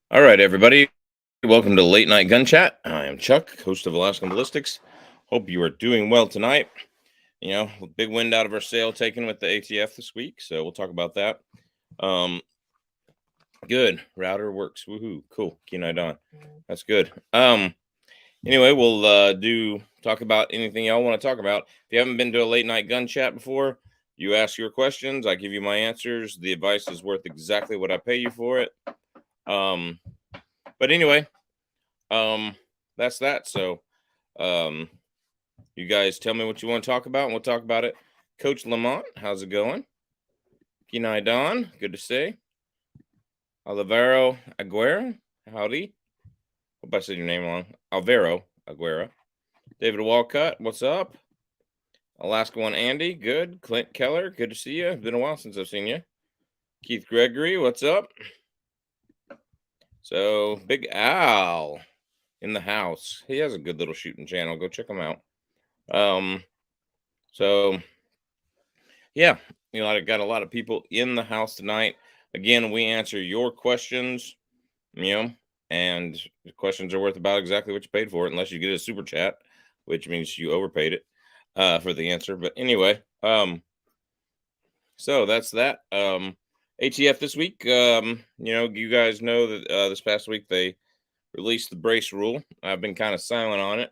All right, everybody. Welcome to Late Night Gun Chat. I am Chuck, host of Alaskan Ballistics. Hope you are doing well tonight. Big wind out of our sail taken with the ATF this week, so we'll talk about that. Good. Router works. Woohoo. Cool. Kenai Don. That's good. Anyway, we'll talk about anything y'all want to talk about. If you haven't been to a late night gun chat before, you ask your questions, I give you my answers. The advice is worth exactly what I pay you for it. But anyway, that's that. So, you guys tell me what you want to talk about, and we'll talk about it. Coach Lamont, how's it going? Kenai Don, good to see. Olivero Aguera, howdy. Hope I said your name wrong. Alvaro Aguera. David Walcott, what's up? Alaska One Andy, good. Clint Keller, good to see you. It's been a while since I've seen you. Keith Gregory, what's up? So, Big Al in the house. He has a good little shooting channel. Go check him out. So yeah, I got a lot of people in the house tonight. Again, we answer your questions, and the questions are worth about exactly what you paid for it, unless you get a super chat, which means you overpaid it for the answer. But anyway, so that's that. ATF this week, you guys know that this past week they released the brace rule. I've been kind of silent on it.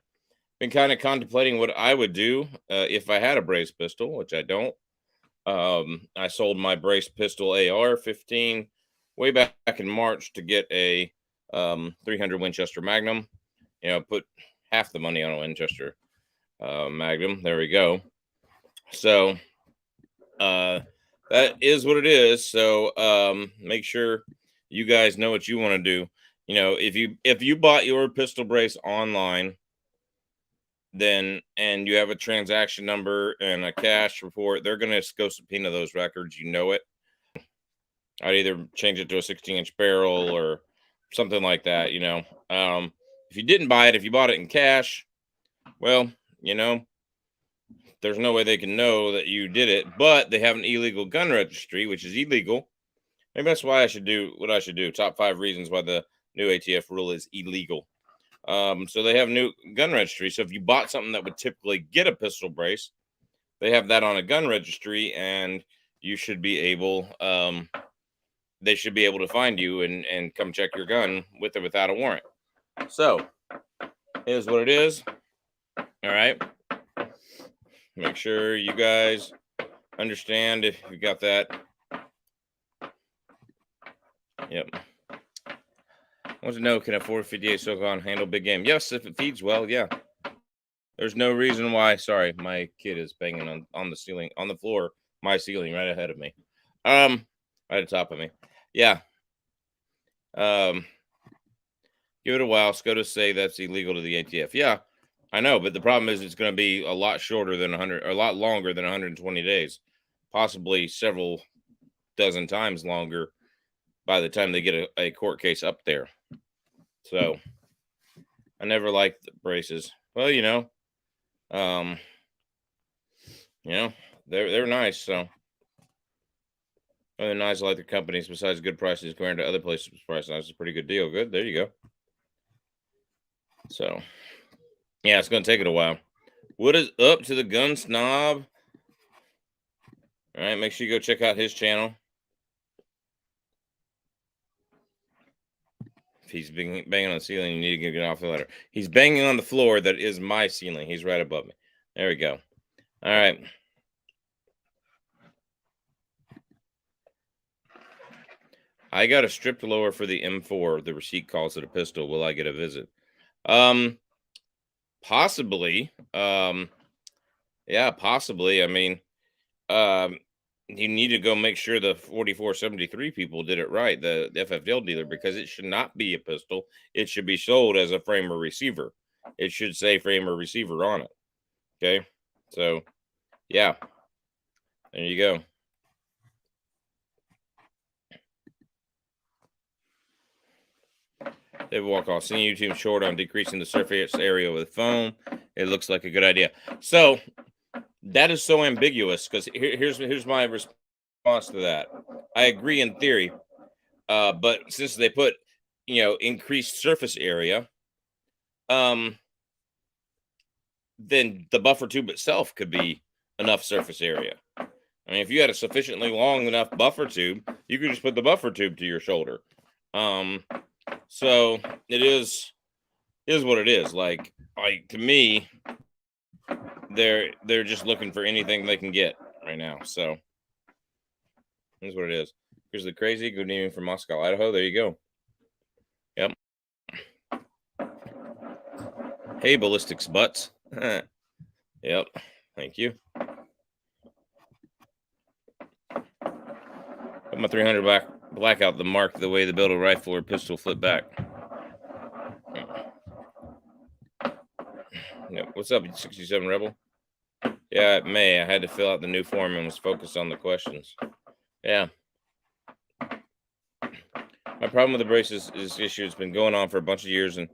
Been kind of contemplating what I would do if I had a brace pistol, which I don't. I sold my brace pistol AR-15 way back in March to get a 300 Winchester Magnum. Put half the money on a Winchester Magnum. There we go. So that is what it is. So make sure you guys know what you want to do. If you bought your pistol brace online, and you have a transaction number and a cash report, they're going to go subpoena those records. It. I'd either change it to a 16-inch barrel or something like that. If you didn't buy it, if you bought it in cash, well, there's no way they can know that you did it. But they have an illegal gun registry, which is illegal. Maybe that's why I should do what I should do. Top 5 reasons why the new ATF rule is illegal. So they have new gun registry. So if you bought something that would typically get a pistol brace, they have that on a gun registry, and you should be able, they should be able to find you and come check your gun with or without a warrant. So here's what it is. All right. Make sure you guys understand if you got that. Yep. I want to know, can a 458 Socon handle big game? Yes, if it feeds well, yeah. There's no reason why. Sorry, my kid is banging on the ceiling, on the floor, my ceiling right ahead of me. Right at the top of me. Yeah. Give it a while. SCOTUS say that's illegal to the ATF. Yeah, I know, but the problem is it's going to be a lot shorter than 100, or a lot longer than 120 days, possibly several dozen times longer by the time they get a court case up there. So I never liked the braces. Well, they're nice. So other nice, I like the companies. Besides good prices compared to other places, price that's a pretty good deal. Good, there you go. So yeah, it's gonna take it a while. What is up to the gun snob? All right, make sure you go check out his channel. If he's banging on the ceiling, you need to get off the ladder. He's banging on the floor that is my ceiling. He's right above me. There we go. All right. I got a stripped lower for the M4. The receipt calls it a pistol. Will I get a visit? Possibly. Yeah, possibly. I mean, you need to go make sure the 4473 people did it right, the FFL dealer, because it should not be a pistol. It should be sold as a frame or receiver. It should say frame or receiver on it. Okay, so yeah, there you go. David Walkoff, seeing YouTube short on decreasing the surface area with foam. It looks like a good idea. So that is so ambiguous, because here's my response to that. I agree in theory, but since they put increased surface area, then the buffer tube itself could be enough surface area. I mean, if you had a sufficiently long enough buffer tube, you could just put the buffer tube to your shoulder. So it is what it is. Like to me, they're just looking for anything they can get right now. So that's what it is. Here's the crazy. Good evening from Moscow, Idaho. There you go. Yep. Hey, ballistics butts. Yep. Thank you. Put my 300 blackout the mark the way the build a rifle or pistol flip back. Yep. What's up, 67 Rebel? Yeah, it may. I had to fill out the new form and was focused on the questions. Yeah. My problem with the braces is issue. It's been going on for a bunch of years, and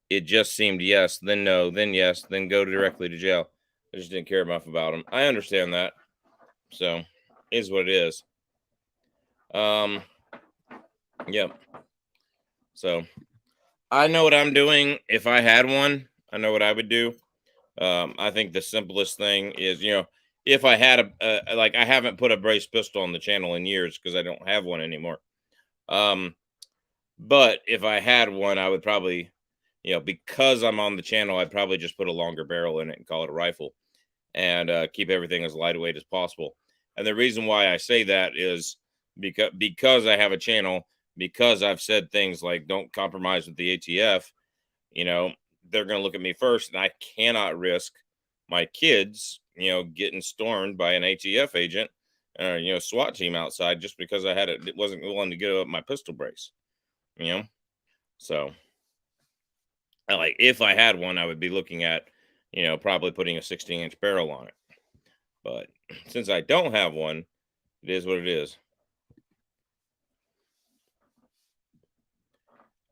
it just seemed yes, then no, then yes, then go directly to jail. I just didn't care enough about them. I understand that. So, is what it is. Yep. So, I know what I'm doing. If I had one, I know what I would do. I think the simplest thing is, if I had I haven't put a brace pistol on the channel in years because I don't have one anymore. But if I had one, I would probably, because I'm on the channel, I'd probably just put a longer barrel in it and call it a rifle and keep everything as lightweight as possible. And the reason why I say that is because I have a channel, because I've said things like don't compromise with the ATF, they're going to look at me first, and I cannot risk my kids, getting stormed by an ATF agent, SWAT team outside just because it wasn't willing to give up my pistol brace, So, if I had one, I would be looking at, probably putting a 16-inch barrel on it. But since I don't have one, it is what it is.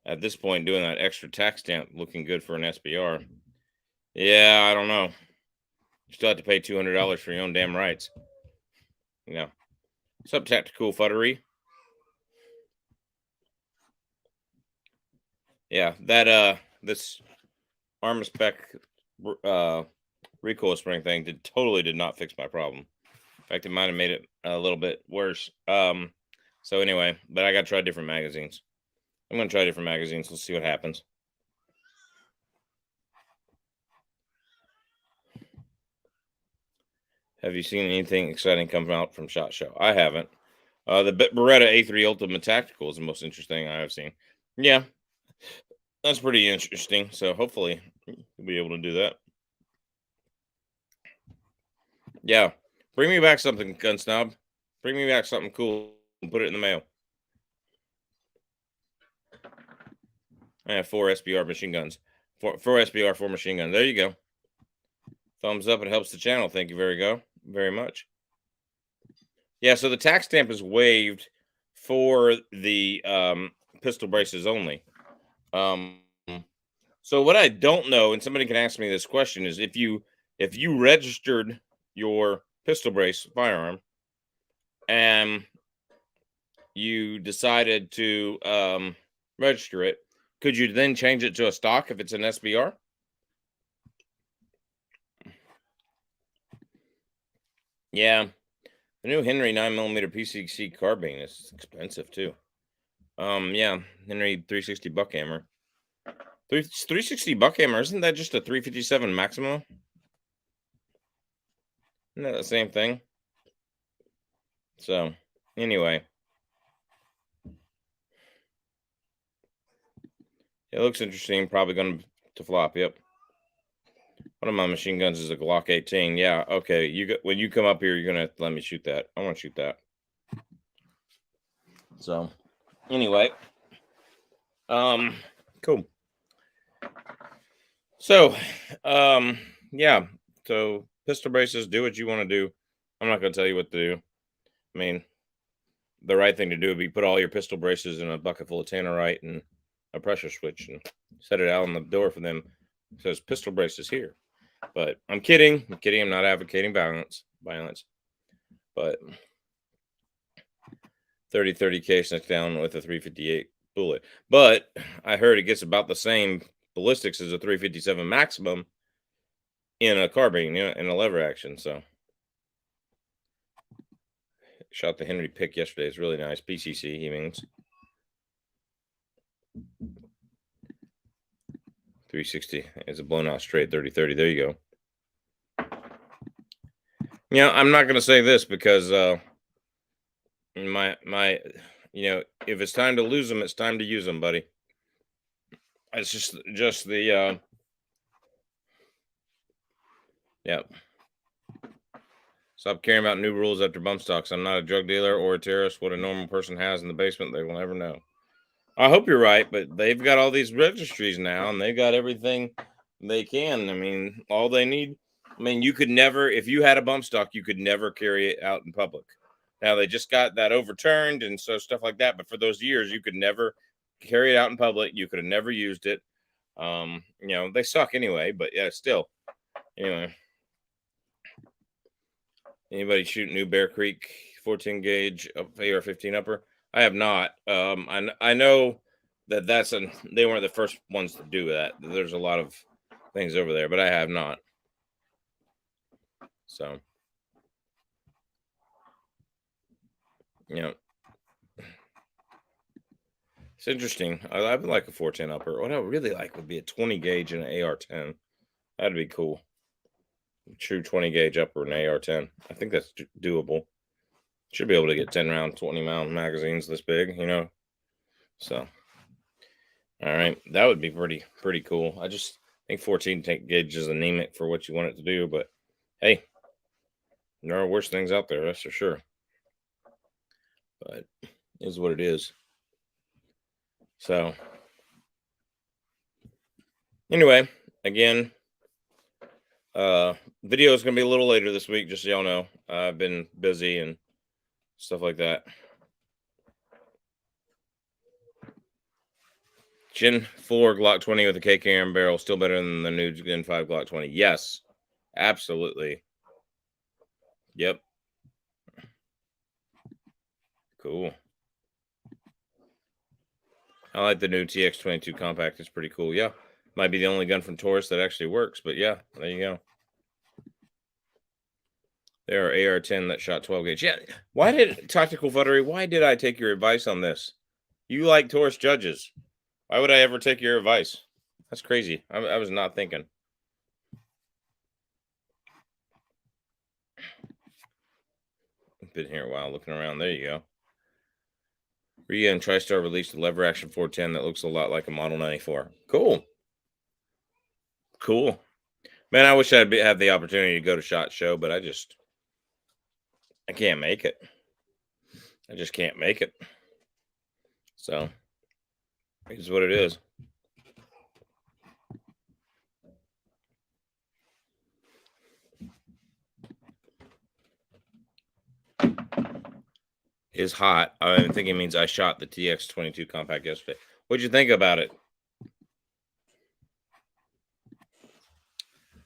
At this point, doing that extra tax stamp looking good for an SBR. Yeah, I don't know. You still have to pay $200 for your own damn rights. What's up, Tactical Futtery? Yeah, that this arm spec recoil spring thing totally did not fix my problem. In fact, it might have made it a little bit worse. So anyway, but I got to try different magazines. I'm going to try different magazines. Let's see what happens. Have you seen anything exciting come out from SHOT Show? I haven't. The Beretta A3 Ultimate Tactical is the most interesting I have seen. Yeah, that's pretty interesting. So hopefully we'll be able to do that. Yeah, bring me back something, Gun Snob. Bring me back something cool and put it in the mail. I have 4 SBR machine guns. 4 SBR 4 machine guns. There you go. Thumbs up. It helps the channel. Thank you very much. Yeah, so the tax stamp is waived for the pistol braces only. So what I don't know, and somebody can ask me this question, is if you registered your pistol brace firearm and you decided to register it, could you then change it to a stock if it's an SBR? Yeah, the new Henry 9mm PCC carbine is expensive too. Yeah, Henry 360 buckhammer. 360 buckhammer, isn't that just a 357 Maximo? Isn't that the same thing? So, anyway. It looks interesting. Probably going to flop. Yep. One of my machine guns is a Glock 18. Yeah. Okay. When you come up here, you're gonna have to let me shoot that. I want to shoot that. So, anyway, cool. So, yeah. So, pistol braces. Do what you want to do. I'm not going to tell you what to do. I mean, the right thing to do would be put all your pistol braces in a bucket full of tannerite and a pressure switch and set it out on the door for them. It says pistol braces here. But I'm kidding. I'm not advocating violence. But 30-30 case next down with a 358 bullet. But I heard it gets about the same ballistics as a 357 maximum in a carbine, in a lever action. So shot the Henry pick yesterday. It's really nice. PCC, he means 360. It's a blown out straight 30-30. There you go. I'm not gonna say this because my if it's time to lose them, it's time to use them, buddy. It's just the yeah. Stop caring about new rules after bump stocks. I'm not a drug dealer or a terrorist. What a normal person has in the basement, they will never know. I hope you're right, but they've got all these registries now, and they've got everything they can. I mean, all they need. I mean, you could never, if you had a bump stock, you could never carry it out in public. Now they just got that overturned and so stuff like that. But for those years, you could never carry it out in public. You could have never used it. They suck anyway. But yeah, still. Anyway, anybody shoot new Bear Creek 14 gauge AR-15 upper? I have not. I know that they weren't the first ones to do that. There's a lot of things over there, but I have not. So, it's interesting. I would like a 410 upper. What I would really like would be a 20 gauge and an AR-10. That'd be cool. True 20 gauge upper and AR-10. I think that's doable. Should be able to get 10 round, 20 round magazines this big, So, all right, that would be pretty cool. I just think 14 gauge is anemic for what you want it to do, but hey, there are worse things out there, that's for sure. But it is what it is. So, anyway, again, video is gonna be a little later this week, just so y'all know. I've been busy and stuff like that. Gen 4 Glock 20 with a KKM barrel, still better than the new Gen 5 Glock 20. Yes, absolutely. Yep. Cool. I like the new TX22 compact. It's pretty cool. Yeah. Might be the only gun from Taurus that actually works, but yeah, there you go. There are AR-10 that shot 12 gauge. Yeah. Why did I take your advice on this? You like Taurus judges. Why would I ever take your advice? That's crazy. I was not thinking. Been here a while looking around. There you go. Rhea and TriStar released a lever action 410 that looks a lot like a Model 94. Cool. Man, I wish I'd have the opportunity to go to SHOT Show, but I can't make it. I just can't make it. So, it's what it is. Is hot. I think it means I shot the TX22 compact yesterday. What'd you think about it?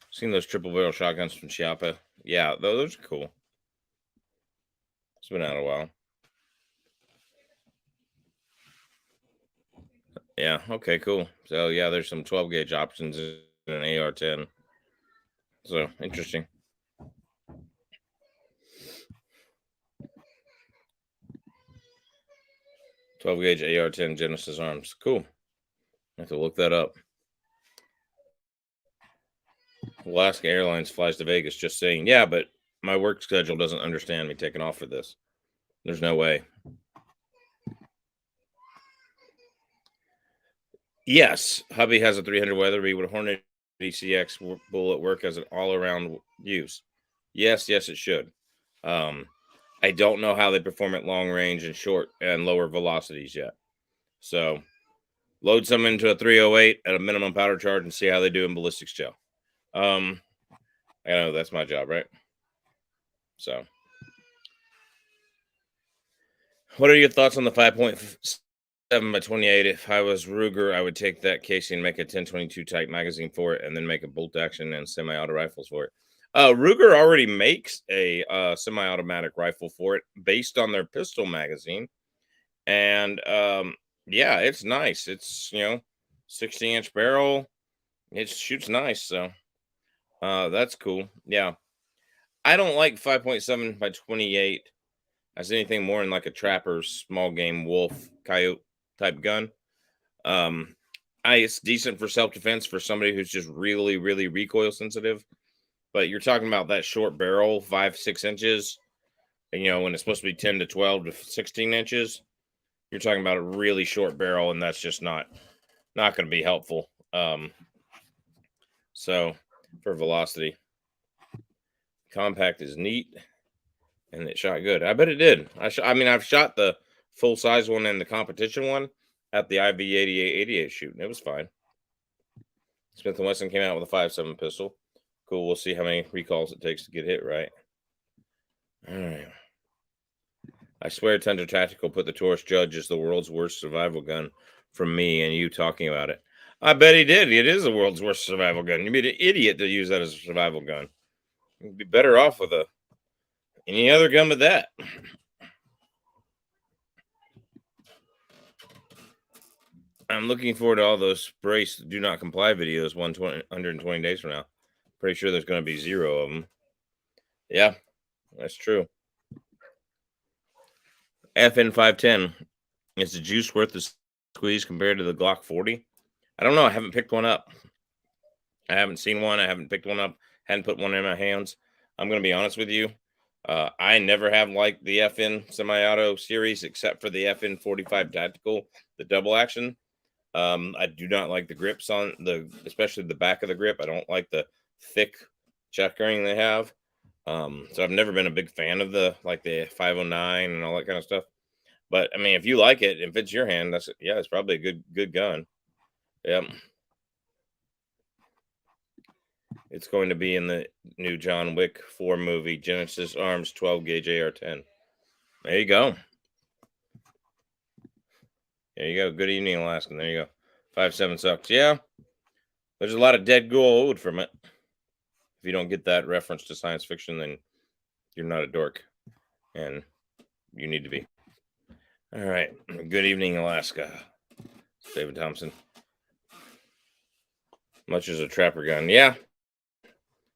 Seen those triple barrel shotguns from Chiappa? Yeah, those are cool. It's been out a while. Yeah, okay, cool. So yeah, there's some 12 gauge options in an AR-10. So interesting. $12 gauge AR-10 Genesis arms. Cool. I have to look that up. Alaska Airlines flies to Vegas. Just saying. Yeah, but my work schedule doesn't understand me taking off for this. There's no way. Yes, hubby has a 300 Weatherby with a Hornet DCX bullet work as an all-around use. Yes, it should. I don't know how they perform at long range and short and lower velocities yet. So load some into a 308 at a minimum powder charge and see how they do in ballistics gel. I know that's my job, right? So what are your thoughts on the 5.7 by 28? If I was Ruger, I would take that casing and make a 1022 type magazine for it and then make a bolt action and semi-auto rifles for it. Ruger already makes a semi-automatic rifle for it based on their pistol magazine. And Yeah, it's nice. It's 60-inch barrel. It shoots nice, so that's cool. Yeah, I don't like 5.7 by 28 as anything more than like a trapper's small game wolf coyote type gun. Um, it's decent for self defense for somebody who's just really really recoil sensitive. But you're talking about that short barrel, 5-6 inches. And, when it's supposed to be 10 to 12 to 16 inches, you're talking about a really short barrel, and that's just not going to be helpful. So for velocity, compact is neat, and it shot good. I bet it did. I mean, I've shot the full size one and the competition one at the IV8888 shoot, and it was fine. Smith and Wesson came out with a 5.7 pistol. Cool. We'll see how many recalls it takes to get hit right. All right. I swear Tender Tactical put the Taurus Judge as the world's worst survival gun from me and you talking about it. I bet he did. It is the world's worst survival gun. You'd be an idiot to use that as a survival gun. You'd be better off with any other gun but that. I'm looking forward to all those brace do not comply videos 120 days from now. Pretty sure there's going to be 0 of them. Yeah, that's true. FN 510. Is the juice worth the squeeze compared to the Glock 40? I don't know. I haven't picked one up. I haven't seen one. I haven't picked one up. Hadn't put one in my hands. I'm going to be honest with you. I never have liked the FN semi-auto series except for the FN 45 Tactical, the double action. I do not like the grips on especially the back of the grip. I don't like the thick checkering they have. So I've never been a big fan of the 509 and all that kind of stuff. But I mean, if you like it, if it's your hand, it's probably a good gun. Yep. It's going to be in the new John Wick 4 movie, Genesis Arms 12 gauge AR-10. There you go. There you go. Good evening, Alaskan. There you go. 5.7 sucks. Yeah. There's a lot of dead gold from it. If you don't get that reference to science fiction, then you're not a dork. And you need to be. All right. Good evening, Alaska. David Thompson. Much as a trapper gun. Yeah.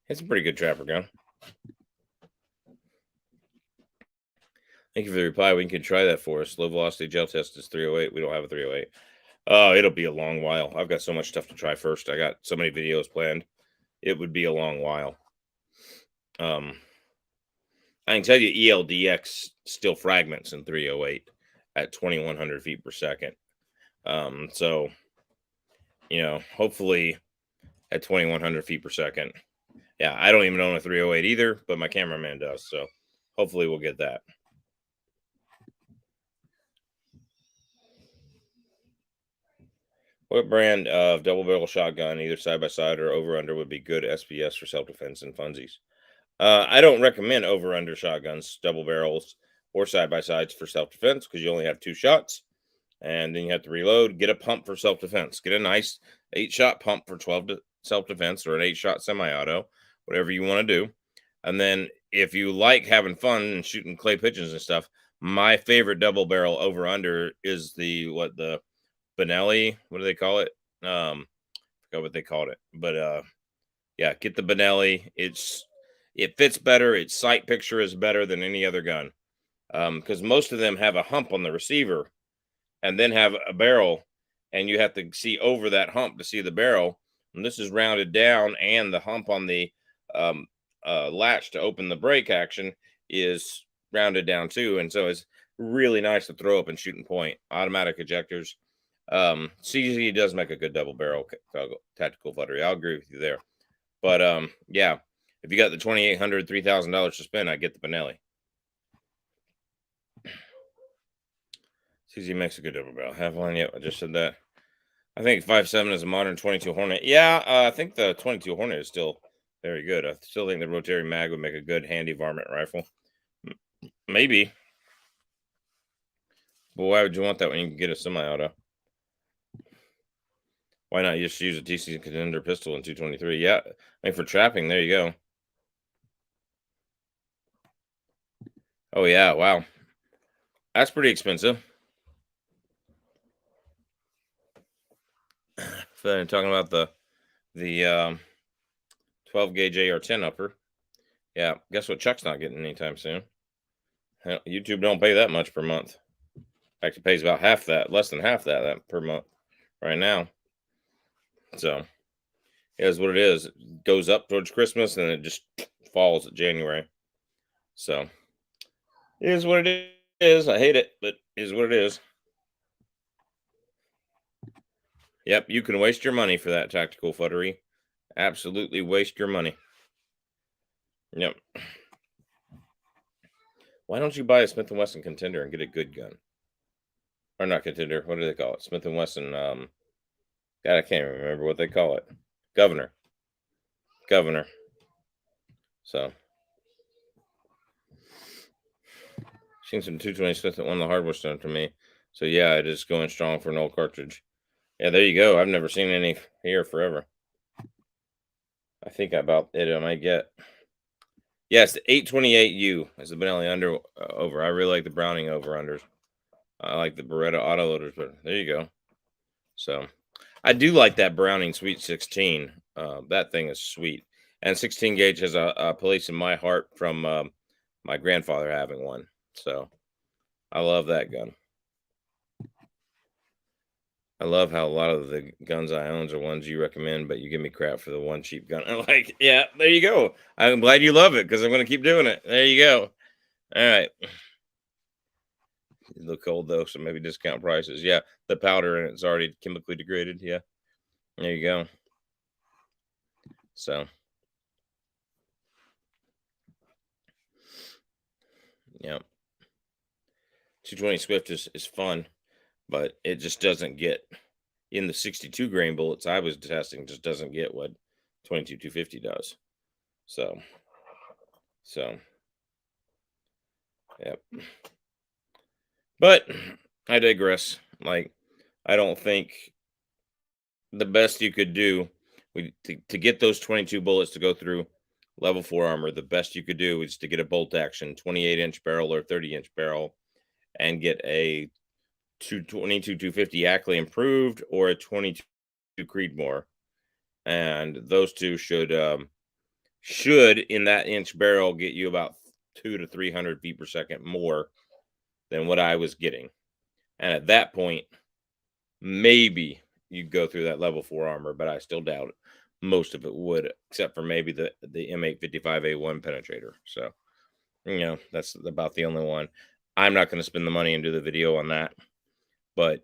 It's a pretty good trapper gun. Thank you for the reply. We can try that for us. Low velocity gel test is 308. We don't have a 308. Oh, it'll be a long while. I've got so much stuff to try first. I got so many videos planned. It would be a long while. I can tell you ELDX still fragments in 308 at 2100 feet per second. So, hopefully at 2100 feet per second. Yeah, I don't even own a 308 either, but my cameraman does. So hopefully we'll get that. What brand of double barrel shotgun, either side by side or over under, would be good SPS for self defense and funsies? I don't recommend over under shotguns, double barrels, or side by sides for self defense because you only have 2 shots and then you have to reload. Get a pump for self defense. Get a nice 8-shot pump for 12 self defense or an 8-shot semi auto, whatever you want to do. And then if you like having fun and shooting clay pigeons and stuff, my favorite double barrel over under is the Benelli, what do they call it? I forgot what they called it, but yeah, get the Benelli. It fits better. Its sight picture is better than any other gun, because most of them have a hump on the receiver, and then have a barrel, and you have to see over that hump to see the barrel. And this is rounded down, and the hump on the latch to open the brake action is rounded down too, and so it's really nice to throw up and shoot and point. Automatic ejectors. CZ does make a good double barrel tactical battery. I'll agree with you there. But yeah, if you got the $2,800, $3,000 to spend, I get the Benelli. CZ makes a good double barrel. Have one? Yep, I just said that. I think 5.7 is a modern 22 Hornet. Yeah, I think the 22 Hornet is still very good. I still think the rotary mag would make a good handy varmint rifle. Maybe. But why would you want that when you can get a semi-auto? Why not just use a TC Contender pistol in 223? Yeah, I mean, for trapping, there you go. Oh, yeah, wow. That's pretty expensive. talking about the 12 gauge AR-10 upper. Yeah, guess what? Chuck's not getting anytime soon. Hell, YouTube don't pay that much per month. In fact, it pays about half that, less than half that per month right now. So it is what it is. It goes up towards Christmas and it just falls at January. So it is what it is. I hate it, but it is what it is. Yep, you can waste your money for that tactical futtery. Absolutely waste your money. Yep. Why don't you buy a Smith & Wesson Contender and get a good gun? Or not Contender, what do they call it? Smith & Wesson, God, I can't remember what they call it. Governor. So, seen some 220 Smith that won the hardware stone for me. So yeah, it is going strong for an old cartridge. Yeah, there you go. I've never seen any here forever. I think about it I might get. Yes, the 828U is the Benelli over. I really like the Browning over-unders. I like the Beretta autoloaders, but there you go. So I do like that Browning Sweet 16. That thing is sweet. And 16 gauge has a place in my heart from my grandfather having one. So I love that gun. I love how a lot of the guns I own are ones you recommend, but you give me crap for the one cheap gun. I'm like, yeah, there you go. I'm glad you love it because I'm going to keep doing it. There you go. All right. You look cold though, so maybe discount prices. Yeah, the powder in it's already chemically degraded. Yeah, there you go. So, yeah, 220 Swift is fun, but it just doesn't get in the 62 grain bullets I was testing. Just doesn't get what 22 250 does. So, yep. But I digress. Like, I don't think the best you could do to get those 22 bullets to go through level 4 armor, the best you could do is to get a bolt action 28-inch barrel or 30-inch barrel and get a 22 250 Ackley improved or a 22 Creedmoor. And those two should in that inch barrel get you about 200 to 300 feet per second more than what I was getting. And at that point, maybe you'd go through that level 4 armor, but I still doubt it. Most of it would, except for maybe the M855A1 penetrator. So, that's about the only one. I'm not going to spend the money and do the video on that. But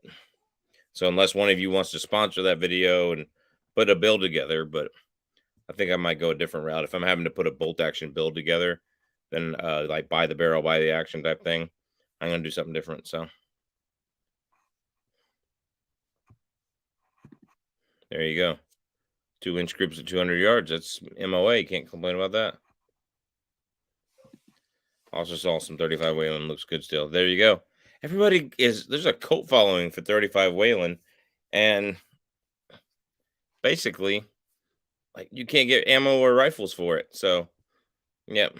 so unless one of you wants to sponsor that video and put a build together, but I think I might go a different route. If I'm having to put a bolt action build together, then like buy the barrel, buy the action type thing, I'm going to do something different. So there you go. 2-inch groups at 200 yards. That's MOA. Can't complain about that. Also saw some 35 Whalen. Looks good still. There you go. There's a cult following for 35 Whalen. And basically, like, you can't get ammo or rifles for it. So, yep.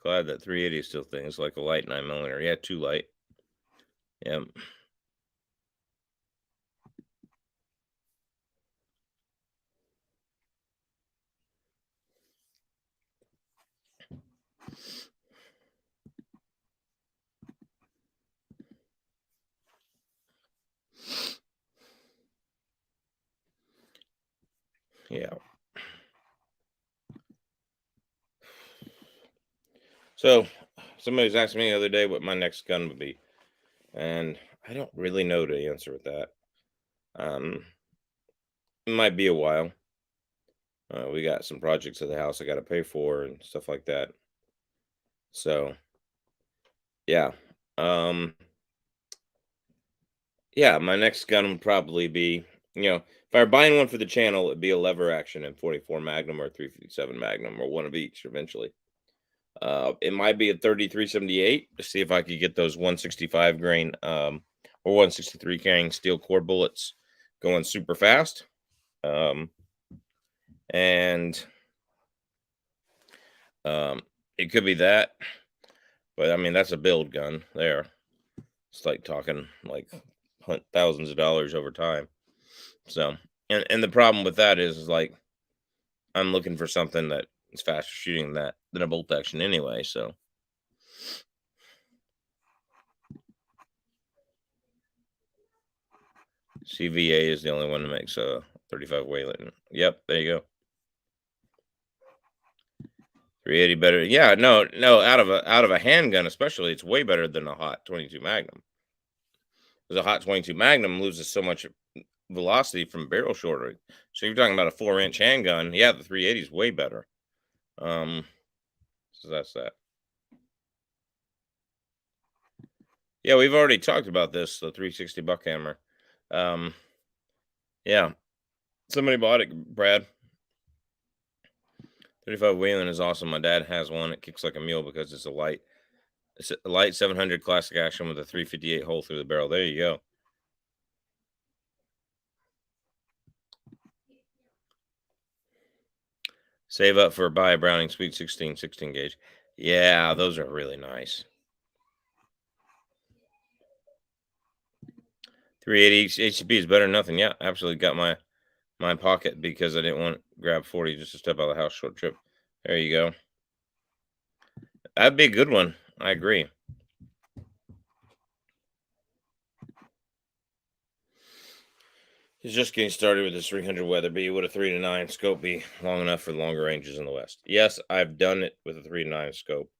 Glad that 380 still things like a light 9mm. Yeah, too light. Yep. Yeah. So somebody was asking me the other day what my next gun would be, and I don't really know the answer with that. It might be a while. We got some projects at the house I got to pay for and stuff like that. So, yeah. Yeah, my next gun would probably be, if I were buying one for the channel, it'd be a lever action and 44 Magnum or 357 Magnum or one of each eventually. It might be a 3378 to see if I could get those 165 grain or 163 grain steel core bullets going super fast. And it could be that, but I mean, that's a build gun there. It's like talking like thousands of dollars over time. So, and the problem with that is like I'm looking for something that is faster shooting than a bolt action anyway. So, CVA is the only one that makes a 35 Wayland. Yep, there you go. 380 better. Yeah, no, out of a handgun, especially, it's way better than a hot 22 Magnum. Because a hot 22 Magnum loses so much velocity from barrel shortening. So you're talking about a 4-inch handgun. Yeah, the 380 is way better. So that's that. Yeah, we've already talked about this, the 360 Buckhammer. Yeah. Somebody bought it, Brad. 35 Wayland is awesome. My dad has one. It kicks like a mule because it's a light 700 classic action with a 358 hole through the barrel. There you go. Save up for buy a Browning Sweet 16 gauge. Yeah, those are really nice. 380 HCP is better than nothing. Yeah, absolutely got my pocket because I didn't want to grab 40 just to step out of the house short trip. There you go. That'd be a good one. I agree. He's just getting started with his 300 Weatherby. Would a 3 to 9 scope be long enough for longer ranges in the West? Yes, I've done it with a 3 to 9 scope.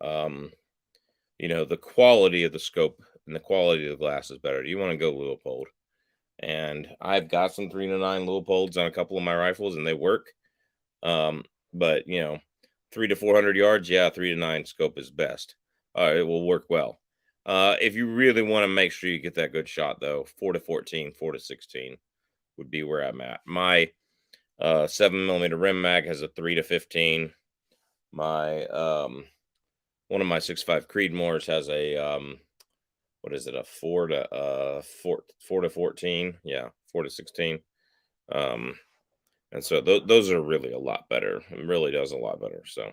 The quality of the scope and the quality of the glass is better. You want to go Leupold. And I've got some 3 to 9 Leopolds on a couple of my rifles and they work. But 3 to 400 yards, yeah, 3 to 9 scope is best. It will work well. If you really want to make sure you get that good shot, though, 4 to 14, 4 to 16 would be where I'm at. My 7mm rim mag has a 3 to 15. My one of my 6.5 Creedmoors has a what is it, a 4 to 14? Yeah, 4 to 16. And so those are really a lot better. It really does a lot better. So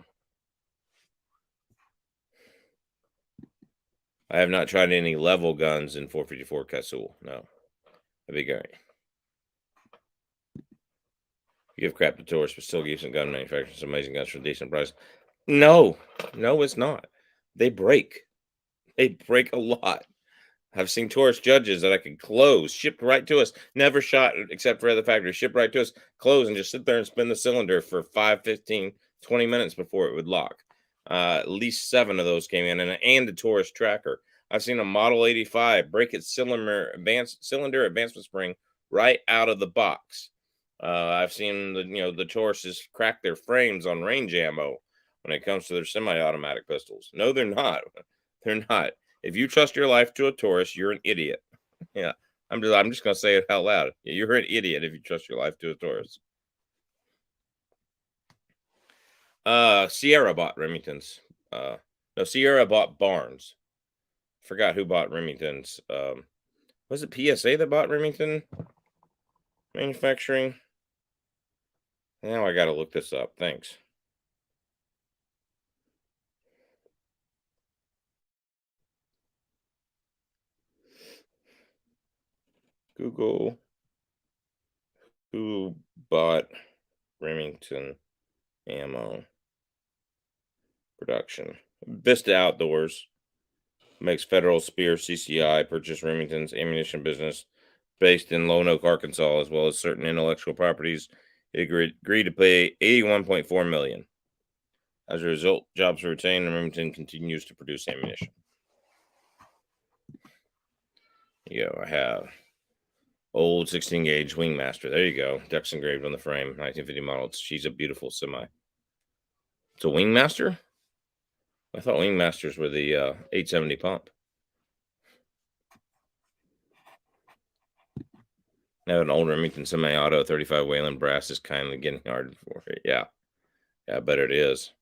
I have not tried any level guns in 454 Casull. No, that'd be great. You give crap to tourists, but still give some gun manufacturers some amazing guns for a decent price. No, it's not. They break. They break a lot. I've seen tourist judges that I could close, shipped right to us, never shot except for the factory, shipped right to us, close, and just sit there and spin the cylinder for 5, 15, 20 minutes before it would lock. At least 7 of those came in, and a tourist tracker. I've seen a Model 85 break its cylinder advancement spring right out of the box. I've seen the tourists crack their frames on range ammo when it comes to their semi-automatic pistols. No, they're not. They're not. If you trust your life to a tourist, you're an idiot. Yeah, I'm just gonna say it out loud. You're an idiot if you trust your life to a tourist. Sierra bought Remington's. No, Sierra bought Barnes. Forgot who bought Remington's. Was it PSA that bought Remington Manufacturing? Now I gotta look this up. Thanks. Google who bought Remington ammo production. Vista Outdoors makes Federal Spear CCI, purchased Remington's ammunition business based in Lone Oak, Arkansas, as well as certain intellectual properties. It agreed to pay $81.4 million. As a result, jobs were retained and Remington continues to produce ammunition. I have old 16 gauge Wingmaster. There you go. Ducks engraved on the frame. 1950 model. She's a beautiful semi. It's a Wingmaster? I thought Wingmasters were the 870 pump. I have an old Remington semi-auto 35 Wayland brass is kindly getting hard for it. Yeah, I bet it is.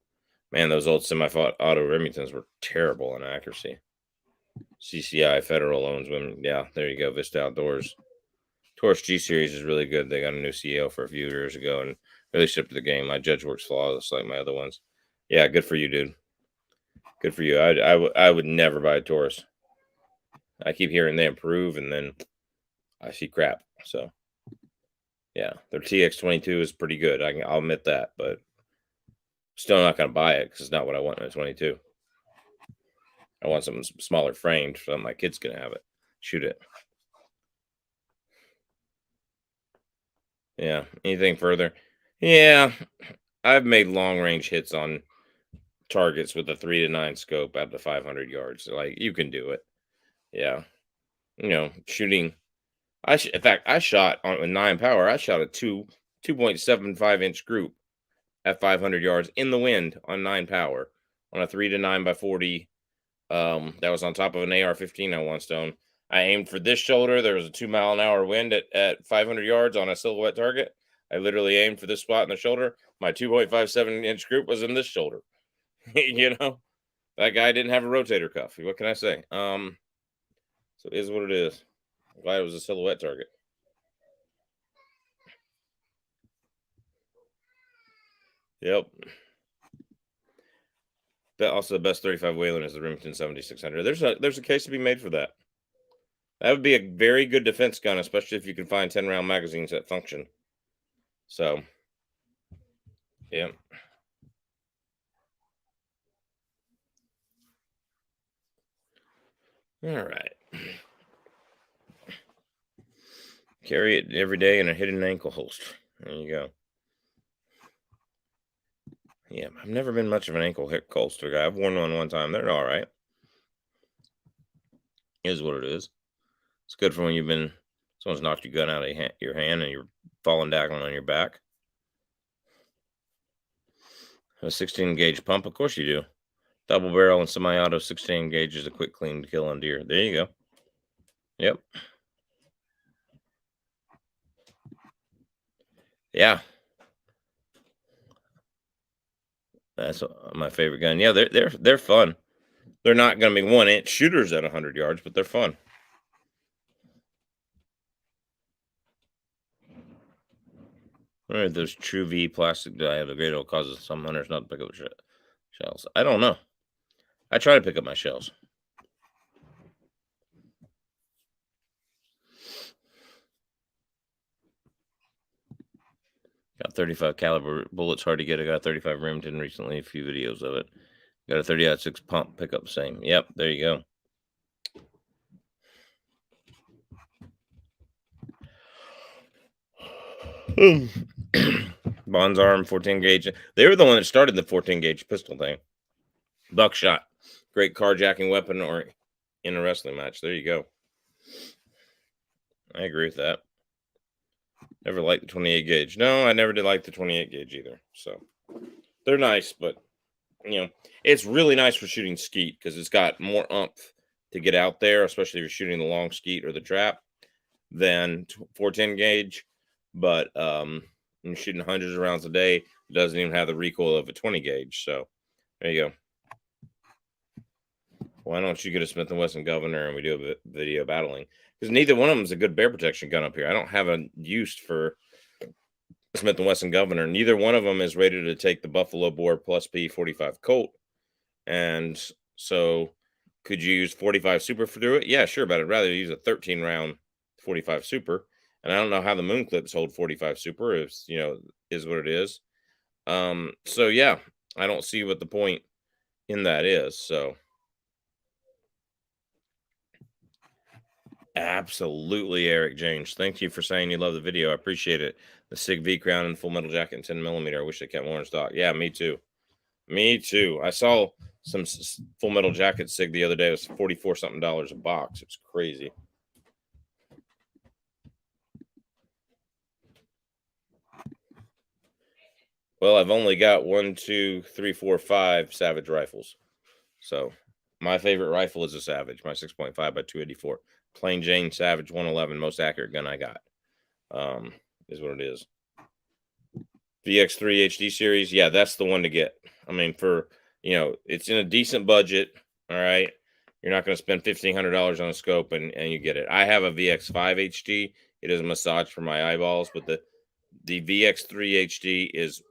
Man, those old semi-auto Remingtons were terrible in accuracy. CCI Federal owns women. Yeah, there you go. Vista Outdoors. Taurus G Series is really good. They got a new CEO for a few years ago and really shipped the game. My Judge works flawless like my other ones. Yeah, good for you, dude. Good for you. I would never buy a Taurus. I keep hearing they improve, and then I see crap. So yeah, their TX22 is pretty good. I'll admit that, but still not going to buy it because it's not what I want in a 22. I want something smaller framed so my kid's going to have it, shoot it. Yeah. Anything further? Yeah. I've made long range hits on targets with a 3 to 9 scope out to 500 yards. Like, you can do it. Yeah. Shooting. In fact, I shot on a 9 power. I shot a 2.75 inch group at 500 yards in the wind on 9 power on a 3 to 9 by 40. That was on top of an AR-15 on one stone. I aimed for this shoulder. There was a 2-mile-an-hour wind at 500 yards on a silhouette target. I literally aimed for this spot in the shoulder. My 2.57-inch group was in this shoulder. That guy didn't have a rotator cuff. What can I say? So it is what it is. I'm glad it was a silhouette target. Yep. Also, the best 35 Whalen is the Remington 7600. There's a case to be made for that. That would be a very good defense gun, especially if you can find 10-round magazines that function. So, yeah. All right. Carry it every day in a hidden ankle holster. There you go. Yeah, I've never been much of an ankle holster guy. I've worn one time. They're all right. Is what it is. It's good for when someone's knocked your gun out of your hand and you're falling down on your back. A 16 gauge pump, of course you do. Double barrel and semi-auto 16 gauge is a quick clean kill on deer. There you go. Yep. Yeah. That's my favorite gun. Yeah, they're fun. They're not going to be 1-inch shooters at 100 yards, but they're fun. All right, those True V plastic diadegrade causes some hunters not to pick up shells. I don't know. I try to pick up my shells. Got 35 caliber bullets, hard to get. I got a 35 Remington recently, a few videos of it. Got a 30-06 pump pickup, same. Yep, there you go. Bond's arm, 14 gauge. They were the one that started the 14 gauge pistol thing. Buckshot, great carjacking weapon or in a wrestling match. There you go. I agree with that. Never liked the 28 gauge. No, I never did like the 28 gauge either. So they're nice, but it's really nice for shooting skeet because it's got more oomph to get out there, especially if you're shooting the long skeet or the trap than 410 gauge. But you're shooting hundreds of rounds a day. It doesn't even have the recoil of a 20 gauge. So there you go. Why don't you get a Smith & Wesson Governor and we do a video battling? Because neither one of them is a good bear protection gun up here. I don't have a use for Smith & Wesson Governor. Neither one of them is rated to take the Buffalo Bore Plus P 45 Colt. And so could you use 45 Super through it? Yeah, sure, but I'd rather use a 13-round 45 Super. And I don't know how the moon clips hold 45 Super. Is what it is. So yeah, I don't see what the point in that is. So absolutely, Eric James. Thank you for saying you love the video. I appreciate it. The SIG V crown and Full Metal Jacket in 10mm. I wish they kept more in stock. Yeah, me too. Me too. I saw some Full Metal Jacket SIG the other day. It was $44 something a box. It's crazy. Well, I've only got 1, 2, 3, 4, 5 Savage rifles. So my favorite rifle is a Savage, my 6.5 by 284. Plain Jane Savage 111, most accurate gun I got. Is what it is. VX3 HD series, yeah, that's the one to get. I mean, for it's in a decent budget. All right, you're not going to spend $1,500 on a scope and you get it. I have a VX5 HD. It is a massage for my eyeballs, but the VX3 HD is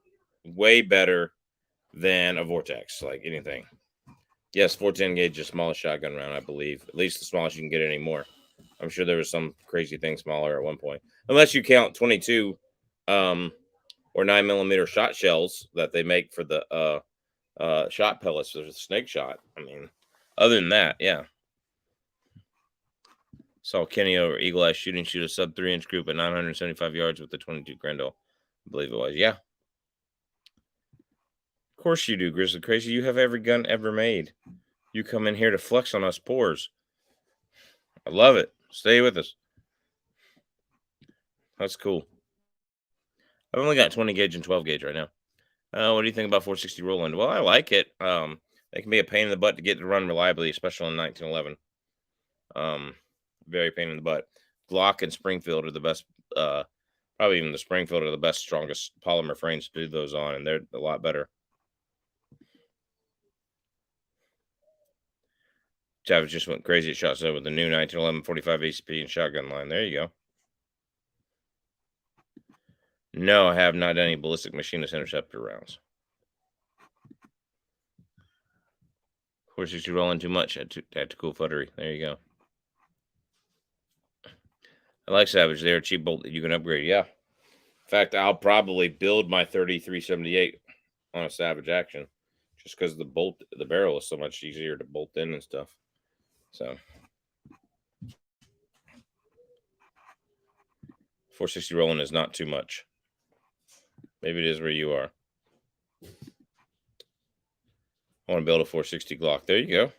way better than a Vortex, like anything. Yes, 410 gauge is the smallest shotgun round, I believe. At least the smallest you can get anymore. I'm sure there was some crazy thing smaller at one point, unless you count 22 or 9mm shot shells that they make for the shot pellets for the snake shot. I mean, other than that, yeah. Saw Kenny over Eagle Eye shoot a sub 3-inch group at 975 yards with the 22 Grendel. I believe it was. Yeah. Of course you do, Grizzly Crazy. You have every gun ever made. You come in here to flex on us pores. I love it. Stay with us. That's cool. I've only got 20 gauge and 12 gauge right now. What do you think about 460 Roland? Well, I like it. It can be a pain in the butt to get to run reliably, especially in 1911. Very pain in the butt. Glock and Springfield are the best. Probably even the Springfield are the best, strongest polymer frames to do those on, and they're a lot better. Savage just went crazy at shot set with the new 1911 45 ACP and shotgun line. There you go. No, I have not done any ballistic machinist interceptor rounds. Of course, you rolling too much at tactical futtery. There you go. I like Savage. They're a cheap bolt that you can upgrade. Yeah. In fact, I'll probably build my 3378 on a Savage action just because the barrel is so much easier to bolt in and stuff. So 460 rolling is not too much. Maybe it is where you are. I want to build a 460 Glock. There you go.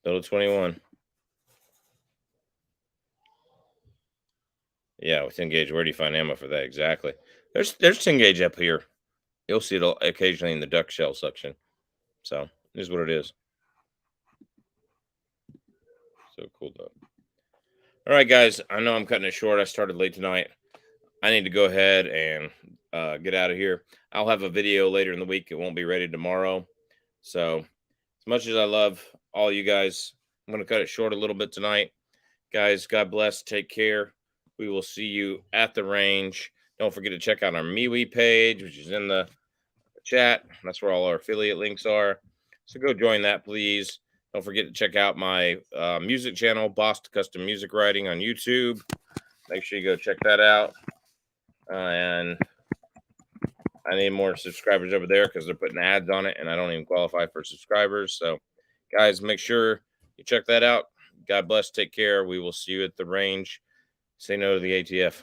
Build a 21. Yeah, with 10 gauge, where do you find ammo for that exactly? There's 10 gauge up here. You'll see it occasionally in the duck shell section. So this is what it is. So cool though. All right, guys. I know I'm cutting it short. I started late tonight. I need to go ahead and get out of here. I'll have a video later in the week. It won't be ready tomorrow. So as much as I love all you guys, I'm going to cut it short a little bit tonight. Guys, God bless. Take care. We will see you at the range. Don't forget to check out our MeWe page, which is in the chat. That's where all our affiliate links are. So go join that, please. Don't forget to check out my music channel, Boss Custom Music Writing on YouTube. Make sure you go check that out. And I need more subscribers over there because they're putting ads on it, and I don't even qualify for subscribers. So, guys, make sure you check that out. God bless. Take care. We will see you at the range. Say no to the ATF.